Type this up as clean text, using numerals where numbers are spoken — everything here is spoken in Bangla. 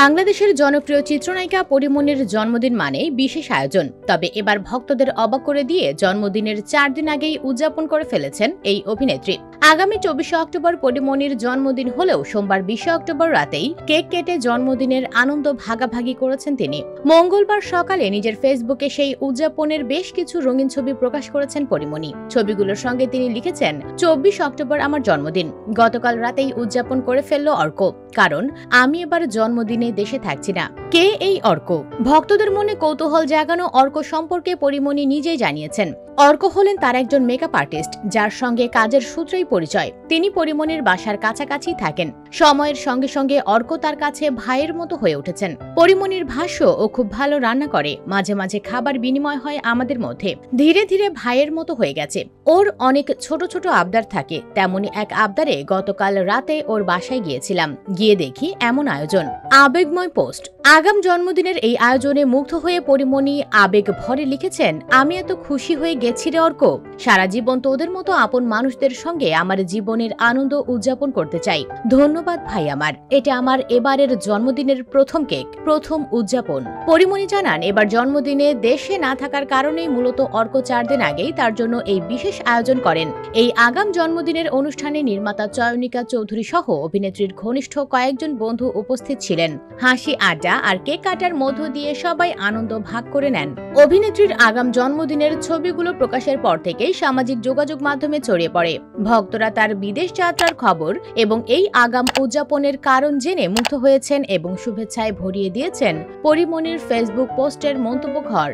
বাংলাদেশের জনপ্রিয় চিত্রনায়িকা পরীমনির জন্মদিন মানেই বিশেষ আয়োজন। তবে এবার ভক্তদের অবাক করে দিয়ে জন্মদিনের 4 দিন আগেই উদযাপন করে ফেলেছেন এই অভিনেত্রী। আগামী 24 অক্টোবর পরীমনির জন্মদিন হলেও সোমবার 20 অক্টোবর রাতেই কেক কেটে জন্মদিনের আনন্দ ভাগাভাগি করেছেন তিনি। মঙ্গলবার সকালে নিজের ফেসবুকে সেই উদযাপনের বেশ কিছু রঙিন ছবি প্রকাশ করেছেন পরীমনি। ছবিগুলোর সঙ্গে তিনি লিখেছেন, 24 অক্টোবর আমার জন্মদিন। গতকাল রাতেই উদযাপন করে ফেলল অর্ক, কারণ আমি এবার জন্মদিনে দেশে থাকছি না। কে এই অর্ক? ভক্তদের মনে কৌতূহল জাগানো অর্ক সম্পর্কে পরীমনি নিজেই জানিয়েছেন, অর্ক হলেন তার একজন মেকআপ আর্টিস্ট, যার সঙ্গে কাজের সূত্রেই পরিচয়। তিনি পরীমনির বাসার কাছাকাছি থাকেন। সময়ের সঙ্গে সঙ্গে অর্ক তার কাছে ভাইয়ের মতো হয়ে উঠেছেন। পরীমনির ভাষ্য, ও খুব ভালো রান্না করে, মাঝে মাঝে খাবার বিনিময় হয় আমাদের মধ্যে। ধীরে ধীরে ভাইয়ের মতো হয়ে গেছে। ওর অনেক ছোট ছোট আবদার থাকে, তেমনি এক আবদারে গতকাল রাতে ওর বাসায় গিয়েছিলাম। গিয়ে দেখি এমন আয়োজন। আবেগময় পোস্ট। আগাম জন্মদিনের এই আয়োজনে মুগ্ধ হয়ে পরীমনি আবেগ ভরে লিখেছেন, আমি এত খুশি হয়ে গেছি রে অর্ক। সারা জীবন তোদের মতো আপন মানুষদের সঙ্গে আমার জীবনের আনন্দ উদযাপন করতে চাই। ধন্যবাদ ভাই আমার। এটা আমার এবারের জন্মদিনের প্রথম কেক, প্রথম উদযাপন। পরীমনি জানান, এবার জন্মদিনে দেশে না থাকার কারণেই মূলত অর্ক 4 দিন আগেই তার জন্য এই বিশেষ আয়োজন করেন। এই আগাম জন্মদিনের অনুষ্ঠানে নির্মাতা চয়নিকা চৌধুরী সহ অভিনেত্রীর ঘনিষ্ঠ কয়েকজন বন্ধু উপস্থিত ছিলেন। হাসি আড্ডা আর কেক কাটার মধ্য দিয়ে সবাই আনন্দ ভাগ করে নেন। অভিনেত্রীর আগাম জন্মদিনের ছবিগুলো প্রকাশের পর থেকেই সামাজিক যোগাযোগ মাধ্যমে ছড়িয়ে পড়ে। ভক্তরা তার বিদেশ যাত্রার খবর এবং এই আগাম উদযাপনের কারণ জেনে মুগ্ধ হয়েছেন এবং শুভেচ্ছায় ভরিয়ে দিয়েছেন পরীমনির ফেসবুক পোস্টের মন্তব্য ঘর।